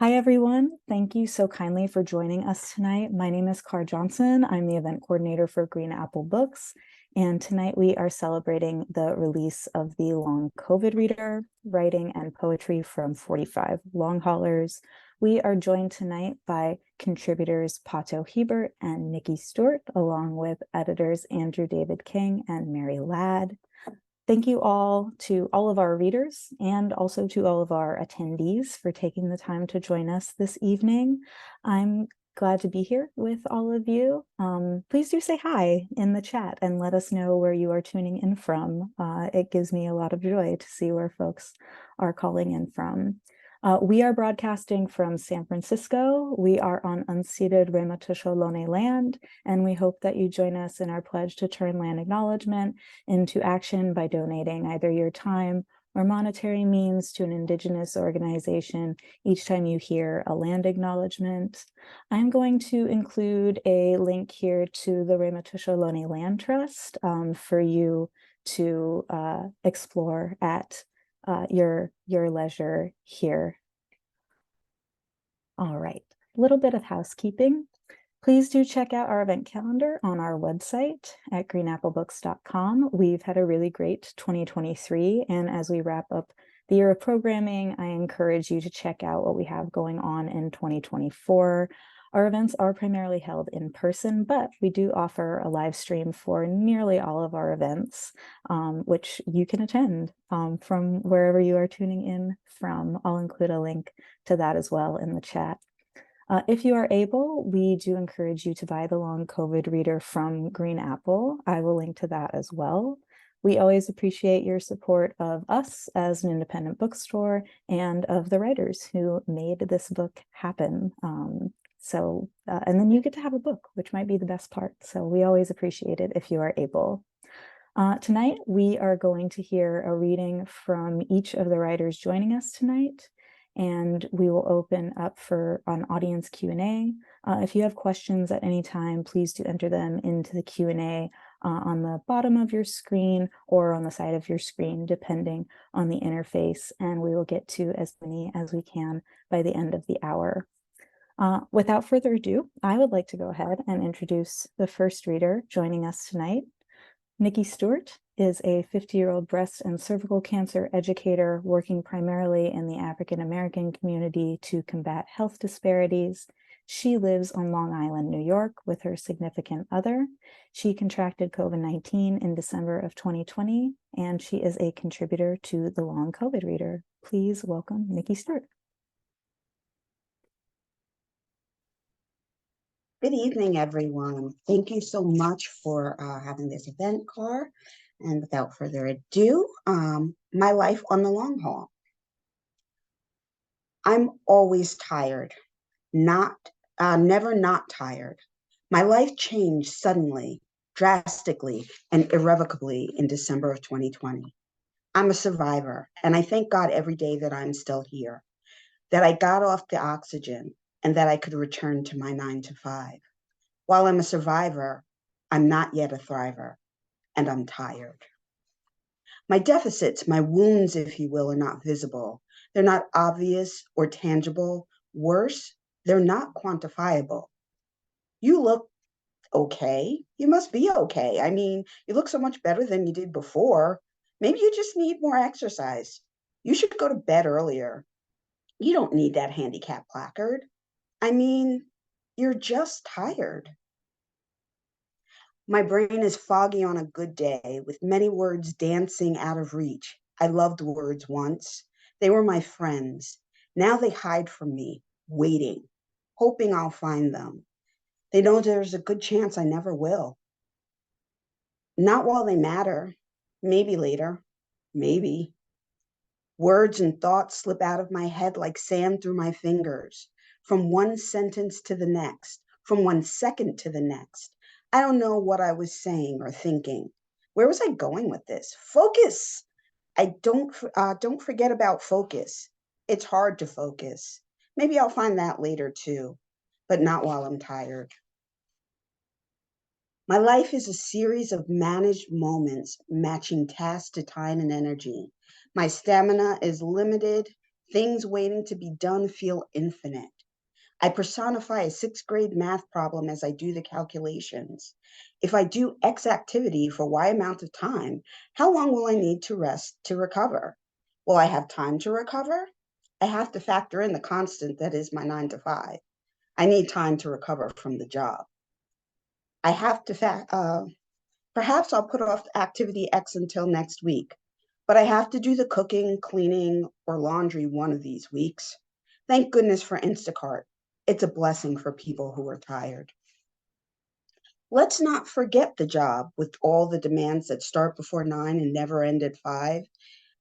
Hi, everyone. Thank you so kindly for joining us tonight. My name is Car Johnson. I'm the event coordinator for Green Apple Books. And tonight we are celebrating the release of the Long COVID Reader, Writing and Poetry from 45 Long Haulers. We are joined tonight by contributors Pato Hebert and Nikki Stewart, along with editors Andrew David King and Mary Ladd. Thank you all to all of our readers and also to all of our attendees for taking the time to join us this evening. I'm glad to be here with all of you. Please do say hi in the chat and let us know where you are tuning in from. It gives me a lot of joy to see where folks are calling in from. We are broadcasting from San Francisco. We are on unceded Ramaytush land, and we hope that you join us in our pledge to turn land acknowledgement into action by donating either your time or monetary means to an Indigenous organization each time you hear a land acknowledgement. I'm going to include a link here to the Ramaytush Land Trust for you to explore at your leisure here. All right, a little bit of housekeeping. Please do check out our event calendar on our website at greenapplebooks.com. We've had a really great 2023, and as we wrap up the year of programming, I encourage you to check out what we have going on in 2024. Our events are primarily held in person, but we do offer a live stream for nearly all of our events, which you can attend from wherever you are tuning in from. I'll include a link to that as well in the chat. If you are able, we do encourage you to buy the Long COVID Reader from Green Apple. I will link to that as well. We always appreciate your support of us as an independent bookstore and of the writers who made this book happen. And then you get to have a book, which might be the best part. So we always appreciate it if you are able. Tonight, we are going to hear a reading from each of the writers joining us tonight, and we will open up for an audience Q&A. If you have questions at any time, please do enter them into the Q&A on the bottom of your screen or on the side of your screen, depending on the interface, and we will get to as many as we can by the end of the hour. Without further ado, I would like to go ahead and introduce the first reader joining us tonight. Nikki Stewart is a 50-year-old breast and cervical cancer educator working primarily in the African American community to combat health disparities. She lives on Long Island, New York, with her significant other. She contracted COVID-19 in December of 2020, and she is a contributor to the Long COVID Reader. Please welcome Nikki Stewart. Good evening, everyone. Thank you so much for having this event, Car. And without further ado, my life on the long haul. I'm always tired, never not tired. My life changed suddenly, drastically, and irrevocably in December of 2020. I'm a survivor, and I thank God every day that I'm still here, that I got off the oxygen, and that I could return to my 9 to 5. While I'm a survivor, I'm not yet a thriver, and I'm tired. My deficits, my wounds, if you will, are not visible. They're not obvious or tangible. Worse, they're not quantifiable. You look okay. You must be okay. I mean, you look so much better than you did before. Maybe you just need more exercise. You should go to bed earlier. You don't need that handicap placard. I mean, you're just tired. My brain is foggy on a good day, with many words dancing out of reach. I loved words once. They were my friends. Now they hide from me, waiting, hoping I'll find them. They know there's a good chance I never will. Not while they matter. Maybe later. Maybe. Words and thoughts slip out of my head like sand through my fingers, from one sentence to the next, from 1 second to the next. I don't know what I was saying or thinking. Where was I going with this? Focus. Don't forget about focus. It's hard to focus. Maybe I'll find that later too, but not while I'm tired. My life is a series of managed moments, matching tasks to time and energy. My stamina is limited, Things waiting to be done feel infinite. I personify a sixth grade math problem as I do the calculations. If I do X activity for Y amount of time, how long will I need to rest to recover? Will I have time to recover? I have to factor in the constant that is my 9 to 5. I need time to recover from the job. I have to perhaps I'll put off activity X until next week, but I have to do the cooking, cleaning, or laundry one of these weeks. Thank goodness for Instacart. It's a blessing for people who are tired. Let's not forget the job with all the demands that start before 9 and never end at 5.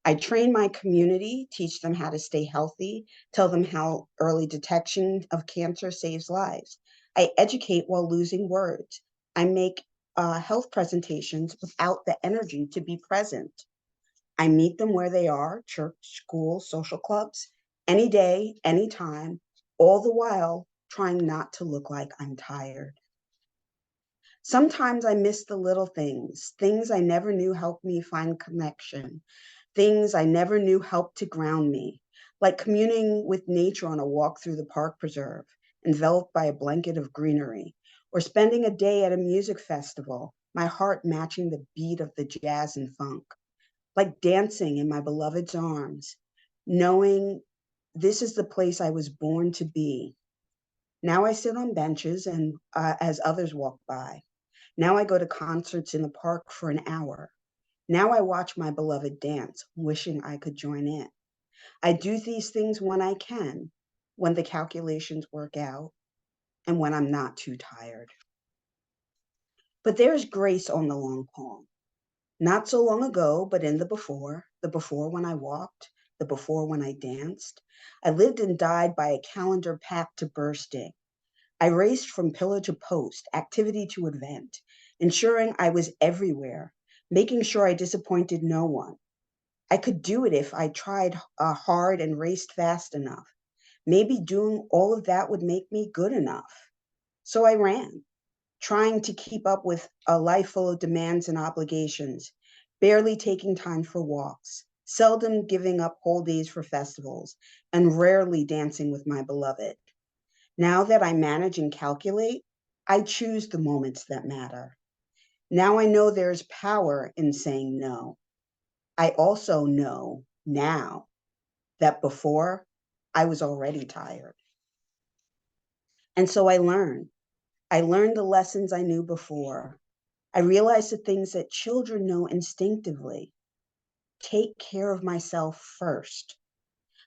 I train my community, teach them how to stay healthy, tell them how early detection of cancer saves lives. I educate while losing words. I make health presentations without the energy to be present. I meet them where they are, church, school, social clubs, any day, anytime, all the while trying not to look like I'm tired. Sometimes I miss the little things I never knew helped me find connection, things I never knew helped to ground me, like communing with nature on a walk through the park preserve, enveloped by a blanket of greenery, or spending a day at a music festival, my heart matching the beat of the jazz and funk, like dancing in my beloved's arms, knowing this is the place I was born to be. Now I sit on benches and as others walk by. Now I go to concerts in the park for an hour. Now I watch my beloved dance, wishing I could join in. I do these things when I can, when the calculations work out, and when I'm not too tired. But there's grace on the long haul. Not so long ago, but in the before when I walked, the before when I danced, I lived and died by a calendar packed to bursting. I raced from pillar to post, activity to event, ensuring I was everywhere, making sure I disappointed no one. I could do it if I tried hard and raced fast enough. Maybe doing all of that would make me good enough. So I ran, trying to keep up with a life full of demands and obligations, barely taking time for walks, seldom giving up whole days for festivals, and rarely dancing with my beloved. Now that I manage and calculate, I choose the moments that matter. Now I know there's power in saying no. I also know now that before I was already tired. And so I learned. I learned the lessons I knew before. I realized the things that children know instinctively. Take care of myself first.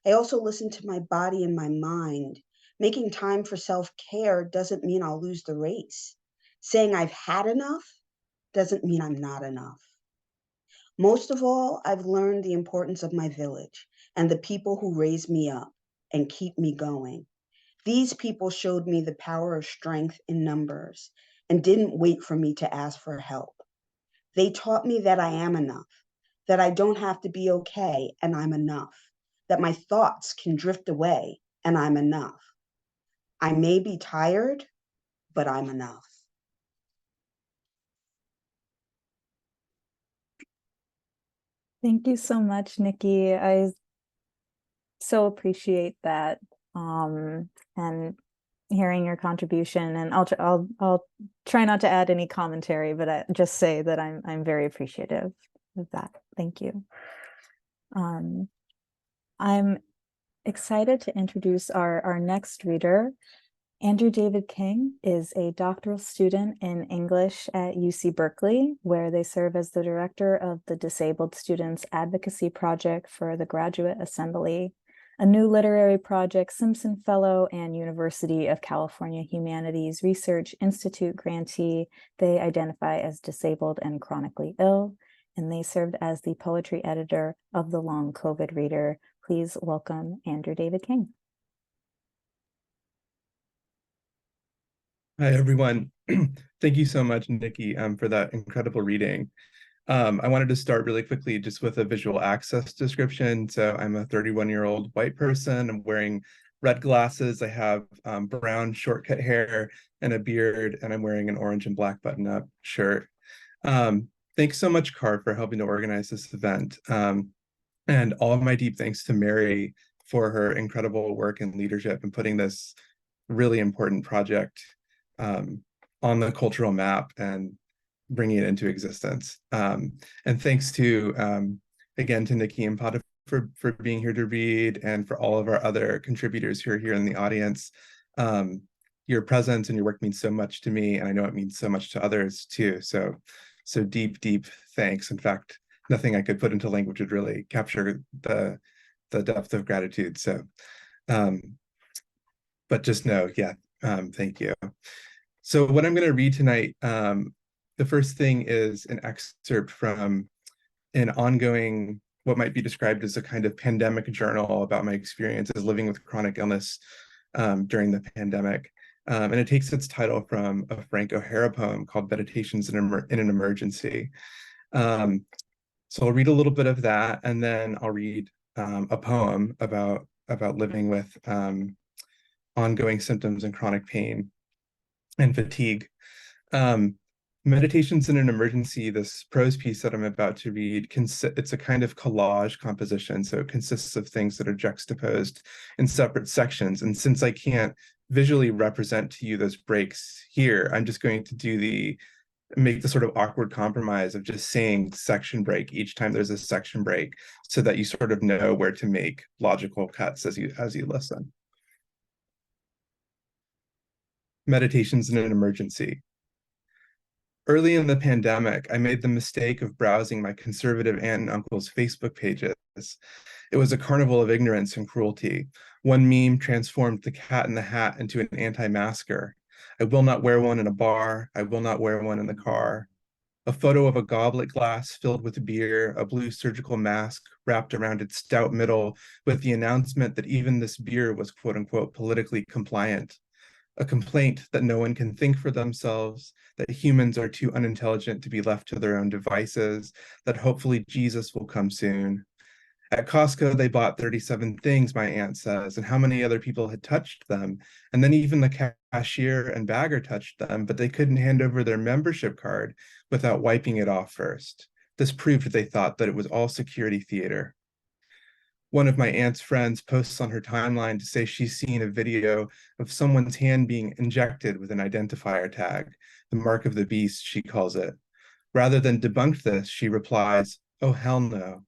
I also listen to my body and my mind. Making time for self care doesn't mean I'll lose the race. Saying I've had enough doesn't mean I'm not enough. Most of all, I've learned the importance of my village and the people who raise me up and keep me going. These people showed me the power of strength in numbers and didn't wait for me to ask for help. They taught me that I am enough, that I don't have to be okay and I'm enough, that my thoughts can drift away and I'm enough. I may be tired, but I'm enough. Thank you so much, Nikki. I so appreciate that, and hearing your contribution. And I'll try not to add any commentary, but I just say that I'm very appreciative of that. Thank you. I'm excited to introduce our next reader. Andrew David King is a doctoral student in English at UC Berkeley, where they serve as the director of the Disabled Students Advocacy Project for the Graduate Assembly, a new literary project, Simpson Fellow, and University of California Humanities Research Institute grantee. They identify as disabled and chronically ill, and they served as the poetry editor of the Long COVID Reader. Please welcome Andrew David King. Hi, everyone. Thank you so much, Nikki, for that incredible reading. I wanted to start really quickly just with a visual access description. So I'm a 31-year-old white person. I'm wearing red glasses. I have brown shortcut hair and a beard, and I'm wearing an orange and black button-up shirt. Thanks so much, CARD, for helping to organize this event. And all of my deep thanks to Mary for her incredible work and leadership in putting this really important project on the cultural map and bringing it into existence. And thanks to, again, to Nikki and Pato for being here to read, and for all of our other contributors who are here in the audience. Your presence and your work means so much to me, and I know it means so much to others too. So deep, deep thanks. In fact, nothing I could put into language would really capture the depth of gratitude. So, but just know, yeah, thank you. So what I'm going to read tonight, the first thing is an excerpt from an ongoing, what might be described as a kind of pandemic journal about my experiences living with chronic illness during the pandemic. And it takes its title from a Frank O'Hara poem called Meditations in an Emergency. So I'll read a little bit of that, and then I'll read a poem about living with ongoing symptoms and chronic pain and fatigue. Meditations in an Emergency, this prose piece that I'm about to read, it's a kind of collage composition. So it consists of things that are juxtaposed in separate sections. And since I can't visually represent to you those breaks here, I'm just going to make the sort of awkward compromise of just saying section break each time there's a section break, so that you sort of know where to make logical cuts as you listen. Meditations in an Emergency. Early in the pandemic, I made the mistake of browsing my conservative aunt and uncle's Facebook pages. It was a carnival of ignorance and cruelty. One meme transformed the cat in the hat into an anti-masker. I will not wear one in a bar. I will not wear one in the car. A photo of a goblet glass filled with beer, a blue surgical mask wrapped around its stout middle with the announcement that even this beer was quote unquote politically compliant. A complaint that no one can think for themselves, that humans are too unintelligent to be left to their own devices, that hopefully Jesus will come soon. At Costco, they bought 37 things, my aunt says, and how many other people had touched them. And then even the cashier and bagger touched them, but they couldn't hand over their membership card without wiping it off first. This proved they thought that it was all security theater. One of my aunt's friends posts on her timeline to say she's seen a video of someone's hand being injected with an identifier tag, the mark of the beast, she calls it. Rather than debunk this, she replies, "Oh, hell no."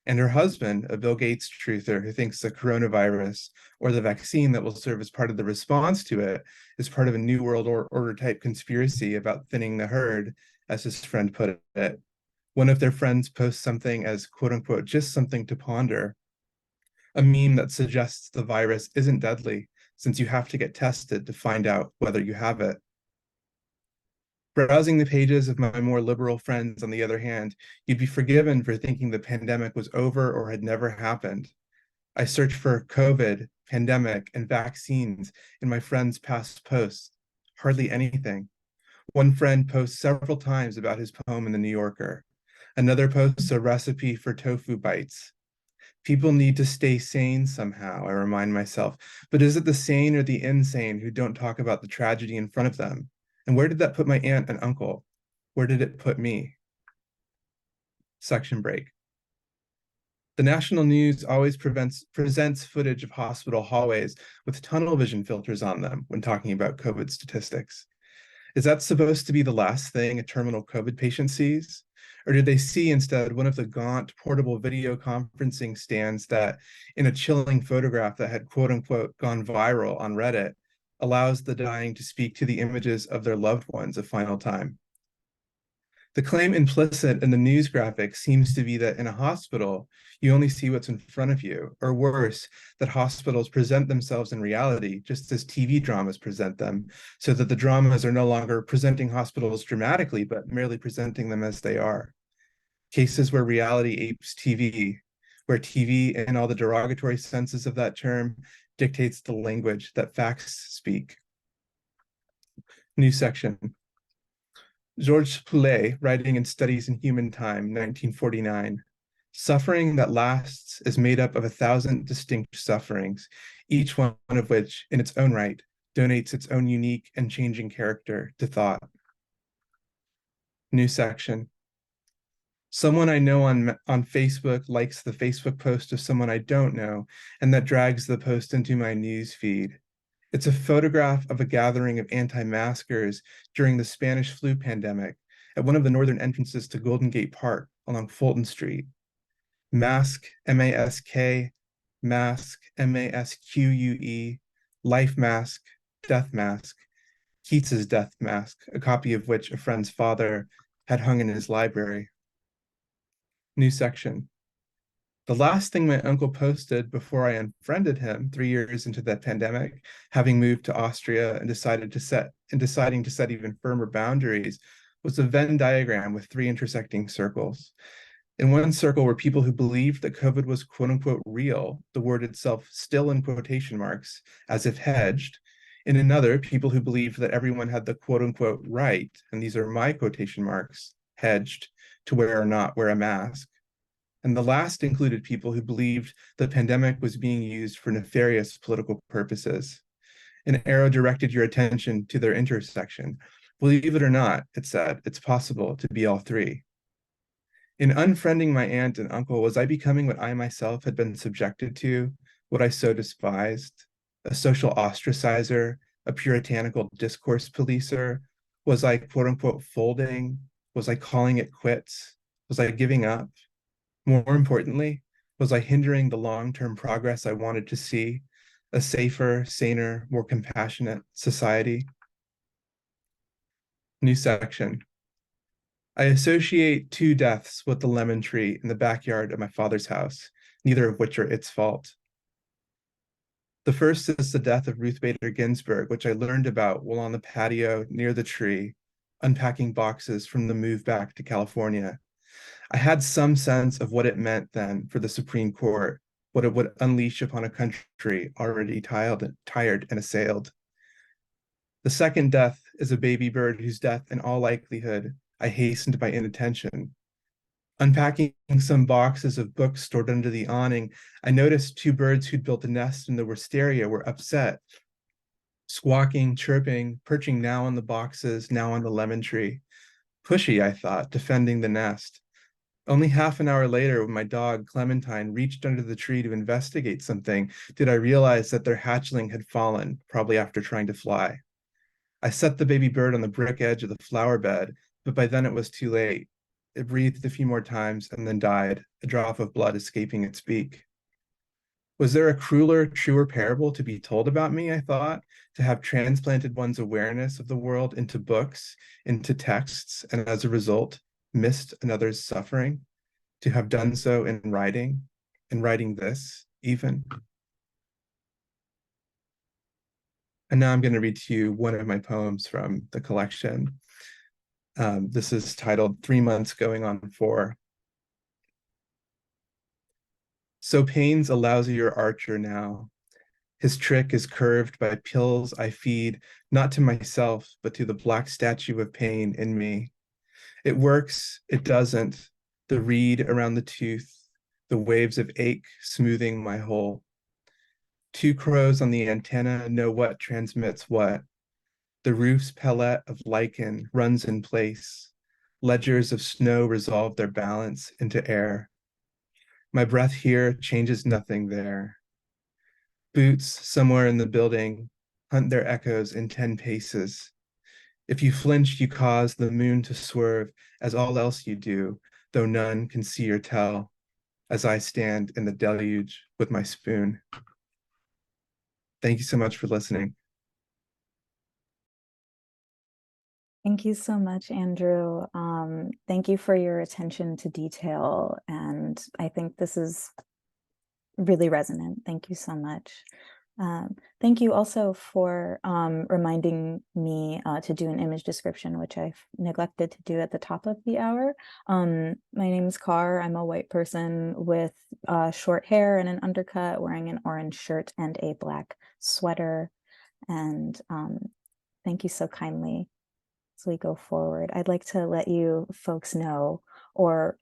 And her husband, a Bill Gates truther who thinks the coronavirus or the vaccine that will serve as part of the response to it is part of a New World Order type conspiracy about thinning the herd, as his friend put it. One of their friends posts something as quote unquote, just something to ponder. A meme that suggests the virus isn't deadly, since you have to get tested to find out whether you have it. Browsing the pages of my more liberal friends, on the other hand, you'd be forgiven for thinking the pandemic was over or had never happened. I searched for COVID, pandemic, and vaccines in my friends' past posts. Hardly anything. One friend posts several times about his poem in the New Yorker. Another posts a recipe for tofu bites. People need to stay sane somehow, I remind myself. But is it the sane or the insane who don't talk about the tragedy in front of them? And where did that put my aunt and uncle? Where did it put me? Section break. The national news always presents footage of hospital hallways with tunnel vision filters on them when talking about COVID statistics. Is that supposed to be the last thing a terminal COVID patient sees? Or did they see instead one of the gaunt portable video conferencing stands that, in a chilling photograph that had quote unquote gone viral on Reddit, allows the dying to speak to the images of their loved ones a final time? The claim implicit in the news graphic seems to be that in a hospital, you only see what's in front of you, or worse, that hospitals present themselves in reality just as TV dramas present them, so that the dramas are no longer presenting hospitals dramatically, but merely presenting them as they are. Cases where reality apes TV, where TV, in all the derogatory senses of that term, dictates the language that facts speak. New section. Georges Poulet, writing in Studies in Human Time, 1949. Suffering that lasts is made up of 1,000 distinct sufferings, each one of which, in its own right, donates its own unique and changing character to thought. New section. Someone I know on Facebook likes the Facebook post of someone I don't know, and that drags the post into my news feed. It's a photograph of a gathering of anti-maskers during the Spanish flu pandemic at one of the northern entrances to Golden Gate Park along Fulton Street. Mask, M-A-S-K, mask, M-A-S-Q-U-E, life mask, death mask, Keats's death mask, a copy of which a friend's father had hung in his library. New section. The last thing my uncle posted before I unfriended him 3 years into that pandemic, having moved to Austria and deciding to set even firmer boundaries, was a Venn diagram with 3 intersecting circles. In one circle were people who believed that COVID was quote unquote real, the word itself still in quotation marks, as if hedged. In another, people who believed that everyone had the quote unquote right, and these are my quotation marks, hedged, to wear or not wear a mask. And the last included people who believed the pandemic was being used for nefarious political purposes. An arrow directed your attention to their intersection. Believe it or not, it said, it's possible to be all 3. In unfriending my aunt and uncle, was I becoming what I myself had been subjected to, what I so despised? A social ostracizer, a puritanical discourse policer? Was I quote unquote folding? Was I calling it quits? Was I giving up? More importantly, was I hindering the long-term progress I wanted to see, a safer, saner, more compassionate society? New section. I associate 2 deaths with the lemon tree in the backyard of my father's house, neither of which are its fault. The first is the death of Ruth Bader Ginsburg, which I learned about while on the patio near the tree, unpacking boxes from the move back to California. I had some sense of what it meant then for the Supreme Court, what it would unleash upon a country already tired and assailed. The second death is a baby bird whose death, in all likelihood, I hastened by inattention. Unpacking some boxes of books stored under the awning, I noticed 2 birds who'd built a nest in the wisteria were upset, squawking, chirping, perching now on the boxes, now on the lemon tree. Pushy, I thought, defending the nest. Only half an hour later, when my dog, Clementine, reached under the tree to investigate something, did I realize that their hatchling had fallen, probably after trying to fly. I set the baby bird on the brick edge of the flower bed, but by then it was too late. It breathed a few more times and then died, a drop of blood escaping its beak. Was there a crueler, truer parable to be told about me, I thought, to have transplanted one's awareness of the world into books, into texts, and as a result, missed another's suffering, to have done so in writing this, even? And now I'm going to read to you one of my poems from the collection. This is titled 3 Months Going on 4. So Payne's a lousier archer now. His trick is curved by pills I feed, not to myself, but to the black statue of pain in me. It works, it doesn't, the reed around the tooth, the waves of ache smoothing my hole. 2 crows on the antenna know what transmits what. The roof's pellet of lichen runs in place. Ledgers of snow resolve their balance into air. My breath here changes nothing there. Boots somewhere in the building hunt their echoes in 10 paces. If you flinch, you cause the moon to swerve, as all else you do, though none can see or tell, as I stand in the deluge with my spoon. Thank you so much for listening. Thank you so much, Andrew. Thank you for your attention to detail. And I think this is really resonant. Thank you so much. Thank you also for reminding me to do an image description, which I've neglected to do at the top of the hour. My name is Car. I'm a white person with short hair and an undercut, wearing an orange shirt and a black sweater. And thank you so kindly. As we go forward, I'd like to let you folks know or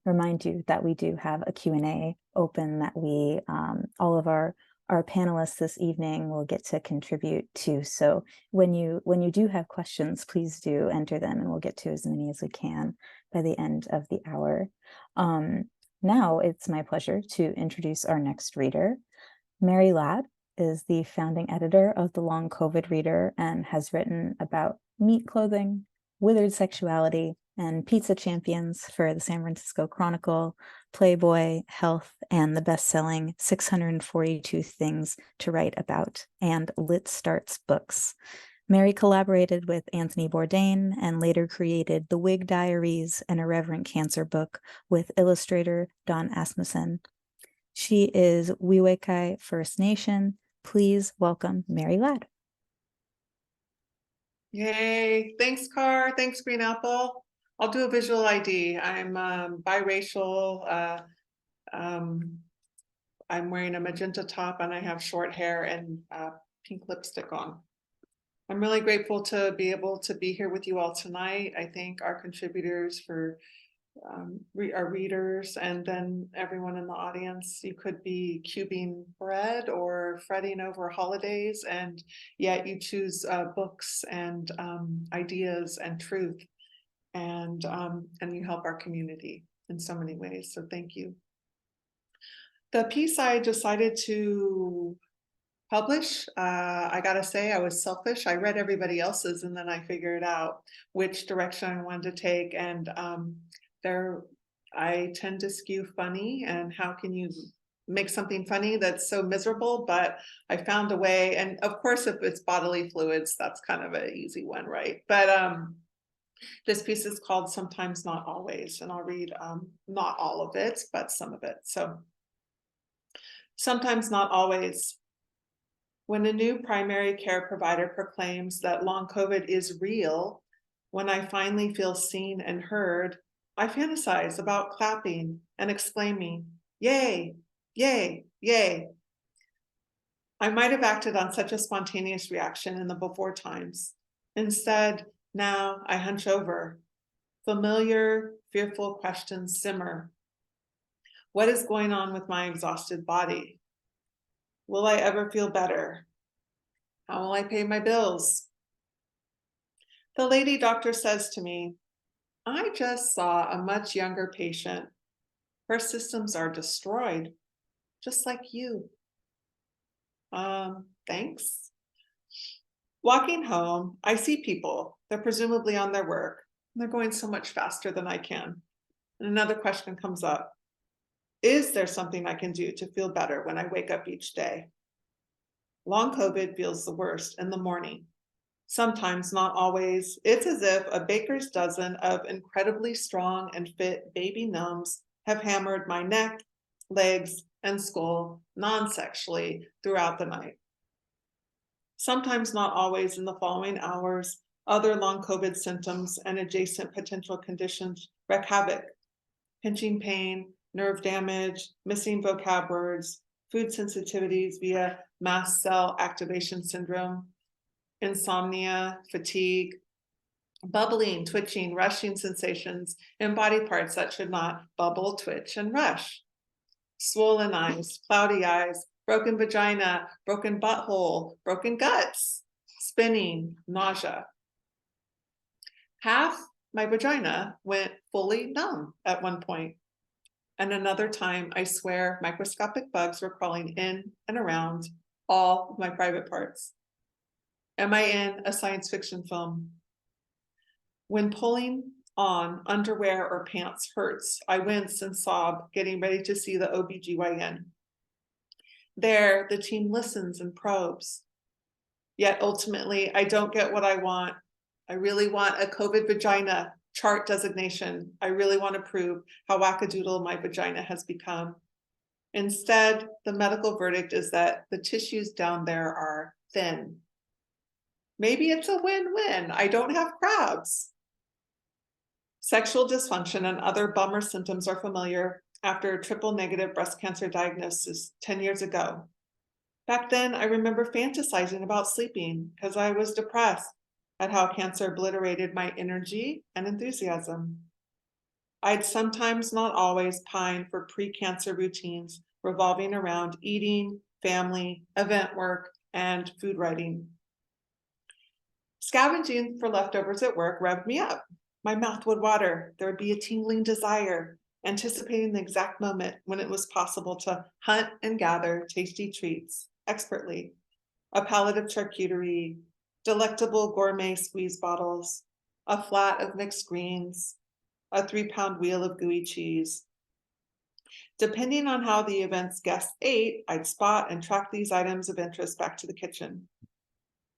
remind you that we do have a Q&A open that we, all of our our panelists this evening will get to contribute too. So when you do have questions, please do enter them, and we'll get to as many as we can by the end of the hour. Now it's my pleasure to introduce our next reader. Mary Ladd is the founding editor of The Long COVID Reader and has written about meat clothing, withered sexuality, and pizza champions for the San Francisco Chronicle, Playboy, Health, and the best-selling 642 Things to Write About and Lit Starts books. Mary collaborated with Anthony Bourdain and later created The Wig Diaries, an irreverent cancer book with illustrator Don Asmussen. She is Wewekai First Nation. Please welcome Mary Ladd. Yay, thanks, Car. Thanks, Green Apple. I'll do a visual ID. I'm biracial. I'm wearing a magenta top and I have short hair and pink lipstick on. I'm really grateful to be able to be here with you all tonight. I thank our contributors for our readers, and then everyone in the audience. You could be cubing bread or fretting over holidays, and yet you choose books and ideas and truth, and you help our community in so many ways. So thank you. The piece I decided to publish, I gotta say, I was selfish. I read everybody else's and then I figured out which direction I wanted to take, and I tend to skew funny, and how can you make something funny that's so miserable? But I found a way, and of course, if it's bodily fluids, that's kind of an easy one, right? But this piece is called Sometimes Not Always, and I'll read not all of it, but some of it. So, sometimes not always. When a new primary care provider proclaims that long COVID is real, when I finally feel seen and heard, I fantasize about clapping and exclaiming, yay, yay, yay. I might have acted on such a spontaneous reaction in the before times. Instead, now I hunch over. Familiar, fearful questions simmer. What is going on with my exhausted body? Will I ever feel better? How will I pay my bills? The lady doctor says to me, I just saw a much younger patient. Her systems are destroyed, just like you. Thanks. Walking home, I see people. They're presumably on their work. They're going so much faster than I can. And another question comes up. Is there something I can do to feel better when I wake up each day? Long COVID feels the worst in the morning. Sometimes, not always. It's as if a baker's dozen of incredibly strong and fit baby gnomes have hammered my neck, legs, and skull non-sexually throughout the night. Sometimes, not always, in the following hours, other long COVID symptoms and adjacent potential conditions wreak havoc. Pinching pain, nerve damage, missing vocab words, food sensitivities via mast cell activation syndrome, insomnia, fatigue, bubbling, twitching, rushing sensations in body parts that should not bubble, twitch, and rush. Swollen eyes, cloudy eyes, broken vagina, broken butthole, broken guts, spinning, nausea. Half my vagina went fully numb at one point. And another time, I swear, microscopic bugs were crawling in and around all of my private parts. Am I in a science fiction film? When pulling on underwear or pants hurts, I wince and sob, getting ready to see the OBGYN. There, the team listens and probes. Yet ultimately, I don't get what I want. I really want a COVID vagina chart designation. I really want to prove how wackadoodle my vagina has become. Instead, the medical verdict is that the tissues down there are thin. Maybe it's a win-win. I don't have crabs. Sexual dysfunction and other bummer symptoms are familiar after a triple negative breast cancer diagnosis 10 years ago. Back then, I remember fantasizing about sleeping because I was depressed at how cancer obliterated my energy and enthusiasm. I'd sometimes, not always, pine for pre-cancer routines revolving around eating, family, event work, and food writing. Scavenging for leftovers at work revved me up. My mouth would water. There would be a tingling desire, anticipating the exact moment when it was possible to hunt and gather tasty treats expertly. A pallet of charcuterie, delectable gourmet squeeze bottles, a flat of mixed greens, a 3-pound wheel of gooey cheese. Depending on how the event's guests ate, I'd spot and track these items of interest back to the kitchen.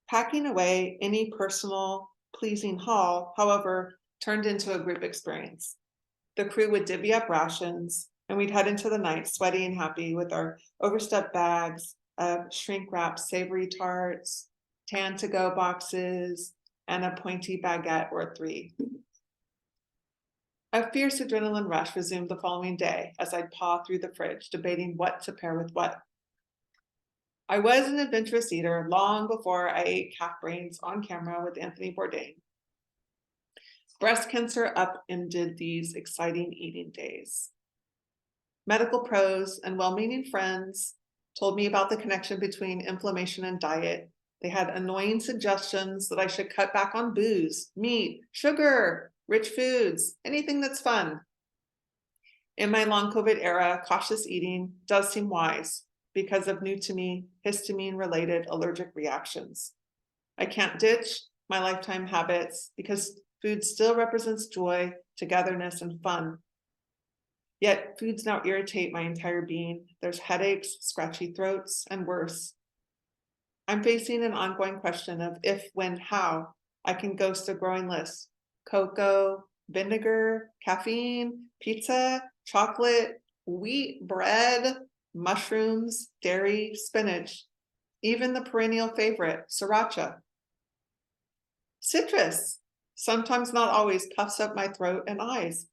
Packing away any personal, pleasing haul, however, turned into a group experience. The crew would divvy up rations, and we'd head into the night sweaty and happy with our overstuffed bags of shrink-wrapped savory tarts, tan to-go boxes, and a pointy baguette or 3. A fierce adrenaline rush resumed the following day as I'd paw through the fridge, debating what to pair with what. I was an adventurous eater long before I ate calf brains on camera with Anthony Bourdain. Breast cancer upended these exciting eating days. Medical pros and well-meaning friends told me about the connection between inflammation and diet. They had annoying suggestions that I should cut back on booze, meat, sugar, rich foods, anything that's fun. In my long COVID era, cautious eating does seem wise because of new to me histamine-related allergic reactions. I can't ditch my lifetime habits because food still represents joy, togetherness, and fun. Yet foods now irritate my entire being. There's headaches, scratchy throats, and worse. I'm facing an ongoing question of if, when, how I can ghost a growing list. Cocoa, vinegar, caffeine, pizza, chocolate, wheat, bread, mushrooms, dairy, spinach, even the perennial favorite, sriracha. Citrus, sometimes not always, puffs up my throat and eyes.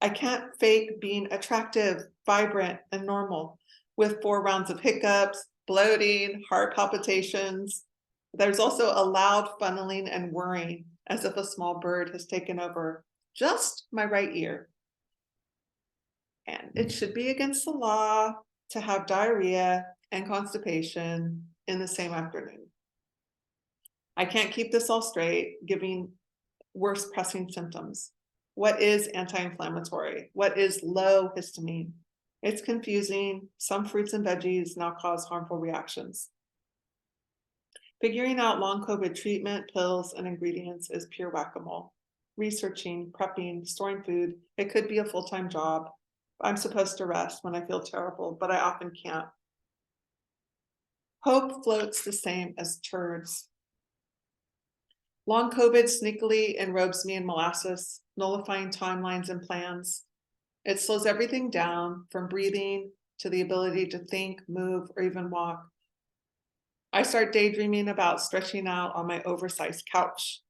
I can't fake being attractive, vibrant, and normal with 4 rounds of hiccups, bloating, heart palpitations. There's also a loud funneling and whirring as if a small bird has taken over just my right ear. And it should be against the law to have diarrhea and constipation in the same afternoon. I can't keep this all straight, giving worse pressing symptoms. What is anti-inflammatory? What is low histamine? It's confusing. Some fruits and veggies now cause harmful reactions. Figuring out long COVID treatment, pills, and ingredients is pure whack-a-mole. Researching, prepping, storing food, it could be a full-time job. I'm supposed to rest when I feel terrible, but I often can't. Hope floats the same as turds. Long COVID sneakily enrobes me in molasses, nullifying timelines and plans. It slows everything down, from breathing to the ability to think, move, or even walk. I start daydreaming about stretching out on my oversized couch.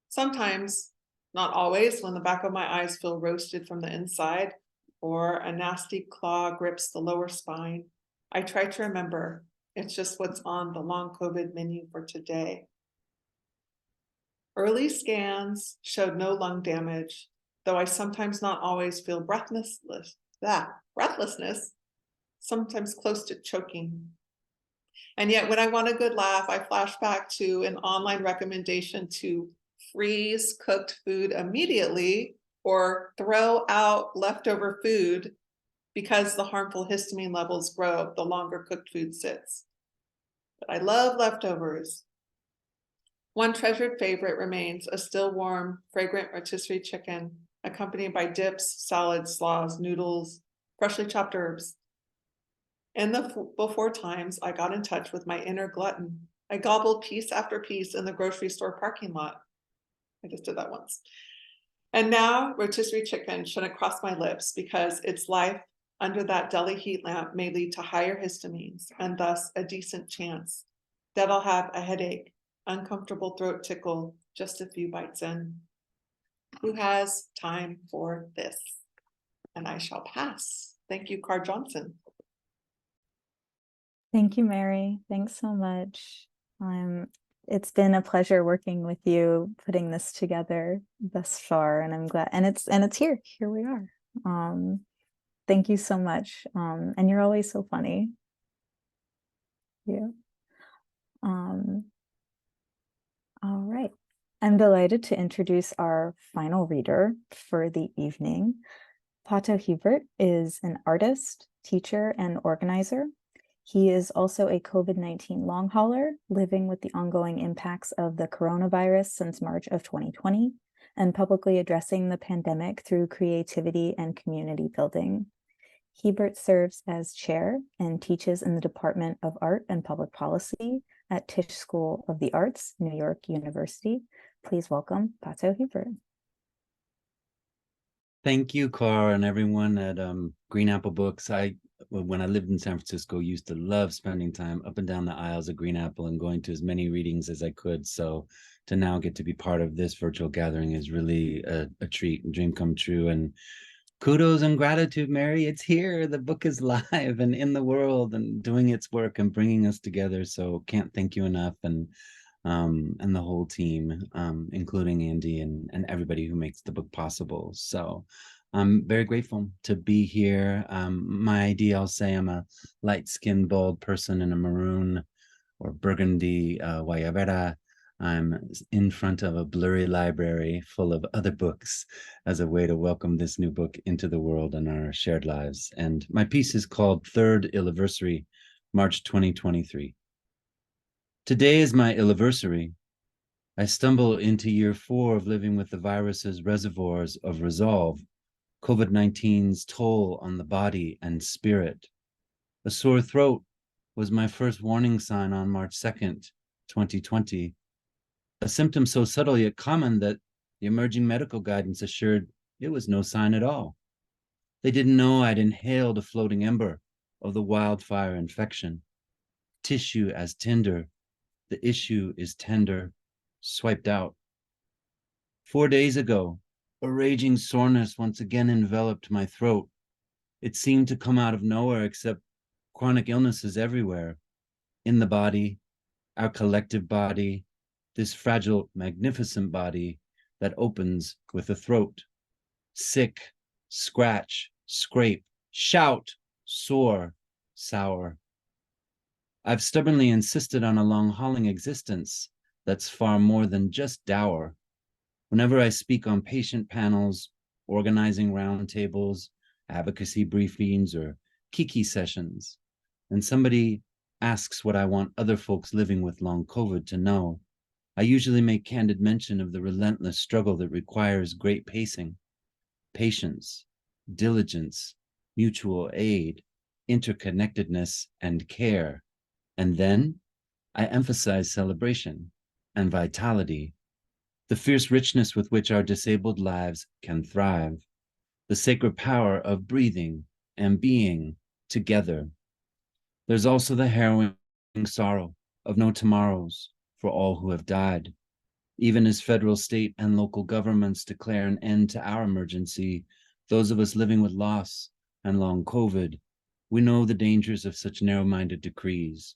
Sometimes, not always, when the back of my eyes feel roasted from the inside or a nasty claw grips the lower spine, I try to remember it's just what's on the long COVID menu for today. Early scans showed no lung damage, though I sometimes not always feel breathlessness, sometimes close to choking. And yet when I want a good laugh, I flash back to an online recommendation to freeze cooked food immediately or throw out leftover food because the harmful histamine levels grow the longer cooked food sits. But I love leftovers. One treasured favorite remains a still warm, fragrant rotisserie chicken, accompanied by dips, salads, slaws, noodles, freshly chopped herbs. In the before times, I got in touch with my inner glutton. I gobbled piece after piece in the grocery store parking lot. I just did that once. And now rotisserie chicken shouldn't cross my lips because its life under that deli heat lamp may lead to higher histamines and thus a decent chance that I'll have a headache, uncomfortable throat tickle just a few bites in. Who has time for this? And I shall pass. Thank you, Carr Johnson. Thank you, Mary. Thanks so much. It's been a pleasure working with you, putting this together thus far, and I'm glad. And it's here. Here we are. Thank you so much. And you're always so funny. you. Um, all right. I'm delighted to introduce our final reader for the evening. Pato Hebert is an artist, teacher, and organizer. He is also a COVID-19 long hauler, living with the ongoing impacts of the coronavirus since March of 2020, and publicly addressing the pandemic through creativity and community building. Hebert serves as chair and teaches in the Department of Art and Public Policy at Tisch School of the Arts, New York University. Please welcome Pato Hebert. Thank you, Cara, and everyone at Green Apple Books. When I lived in San Francisco, used to love spending time up and down the aisles of Green Apple and going to as many readings as I could. So to now get to be part of this virtual gathering is really a treat, a dream come true. And kudos and gratitude, Mary. It's here. The book is live and in the world and doing its work and bringing us together. So can't thank you enough. And the whole team, including Andy and everybody who makes the book possible. So I'm very grateful to be here. My ID, I'll say I'm a light-skinned, bald person in a maroon or burgundy guayabera. I'm in front of a blurry library full of other books as a way to welcome this new book into the world and our shared lives. And my piece is called Third Illiversary, March 2023. Today is my illiversary. I stumble into year 4 of living with the virus's reservoirs of resolve, COVID-19's toll on the body and spirit. A sore throat was my first warning sign on March 2nd, 2020, a symptom so subtle yet common that the emerging medical guidance assured it was no sign at all. They didn't know I'd inhaled a floating ember of the wildfire infection. Tissue as tinder, the issue is tender, swiped out. 4 days ago, a raging soreness once again enveloped my throat. It seemed to come out of nowhere, except chronic illnesses everywhere. In the body, our collective body, this fragile, magnificent body that opens with a throat. Sick, scratch, scrape, shout, sore, sour. I've stubbornly insisted on a long-hauling existence that's far more than just dour. Whenever I speak on patient panels, organizing roundtables, advocacy briefings, or kiki sessions, and somebody asks what I want other folks living with long COVID to know, I usually make candid mention of the relentless struggle that requires great pacing, patience, diligence, mutual aid, interconnectedness, and care. And then I emphasize celebration and vitality, the fierce richness with which our disabled lives can thrive, the sacred power of breathing and being together. There's also the harrowing sorrow of no tomorrows for all who have died. Even as federal, state, and local governments declare an end to our emergency, those of us living with loss and long COVID, we know the dangers of such narrow-minded decrees.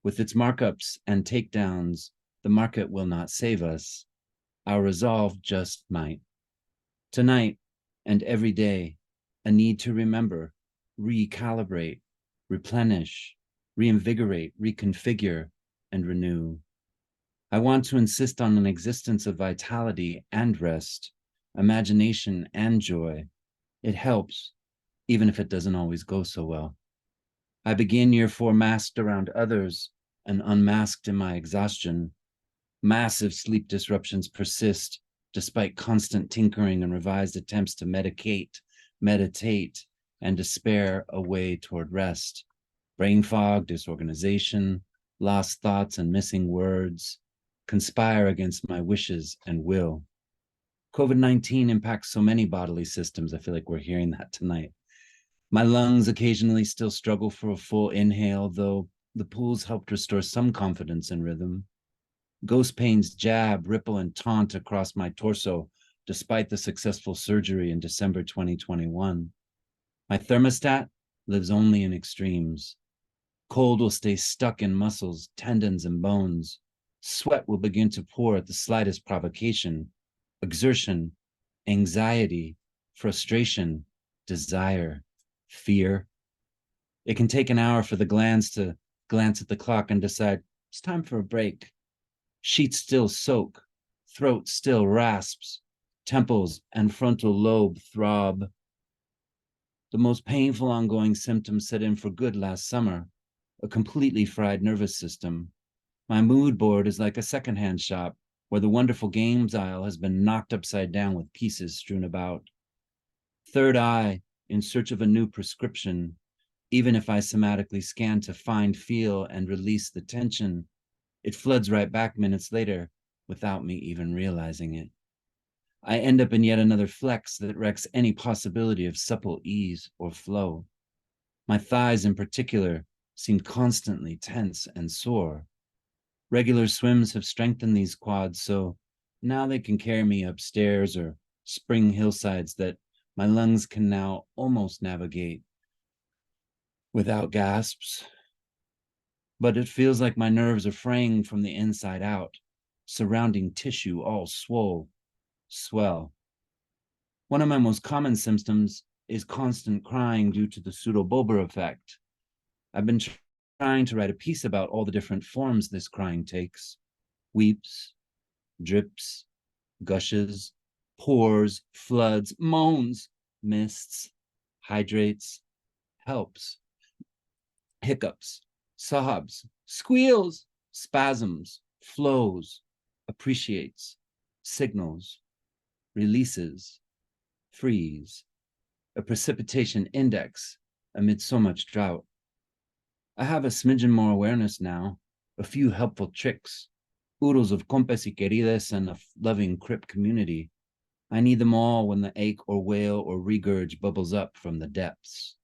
With its markups and takedowns, the market will not save us. Our resolve just might. Tonight and every day, a need to remember, recalibrate, replenish, reinvigorate, reconfigure, and renew. I want to insist on an existence of vitality and rest, imagination and joy. It helps, even if it doesn't always go so well. I begin year 4 masked around others and unmasked in my exhaustion. Massive sleep disruptions persist despite constant tinkering and revised attempts to medicate, meditate, and despair a way toward rest. Brain fog, disorganization, lost thoughts and missing words conspire against my wishes and will. COVID-19 impacts so many bodily systems. I feel like we're hearing that tonight. My lungs occasionally still struggle for a full inhale, though the pools helped restore some confidence and rhythm. Ghost pains jab, ripple, and taunt across my torso, despite the successful surgery in December 2021. My thermostat lives only in extremes. Cold will stay stuck in muscles, tendons, and bones. Sweat will begin to pour at the slightest provocation. Exertion, anxiety, frustration, desire, fear. It can take an hour for the glands to glance at the clock and decide it's time for a break. Sheets still soak, throat still rasps, temples and frontal lobe throb. The most painful ongoing symptoms set in for good last summer, a completely fried nervous system. My mood board is like a secondhand shop where the wonderful games aisle has been knocked upside down with pieces strewn about. Third eye in search of a new prescription, even if I somatically scan to find, feel, and release the tension, it floods right back minutes later without me even realizing it. I end up in yet another flex that wrecks any possibility of supple ease or flow. My thighs in particular seem constantly tense and sore. Regular swims have strengthened these quads, so now they can carry me upstairs or spring hillsides that my lungs can now almost navigate without gasps. But it feels like my nerves are fraying from the inside out, surrounding tissue all swell. One of my most common symptoms is constant crying due to the pseudobulbar effect. I've been trying to write a piece about all the different forms this crying takes. Weeps, drips, gushes, pours, floods, moans, mists, hydrates, helps, hiccups, sobs, squeals, spasms, flows, appreciates, signals, releases, freeze, a precipitation index amid so much drought. I have a smidgen more awareness now, a few helpful tricks, oodles of compas y queridas and a loving crip community. I need them all when the ache or wail or regurge bubbles up from the depths.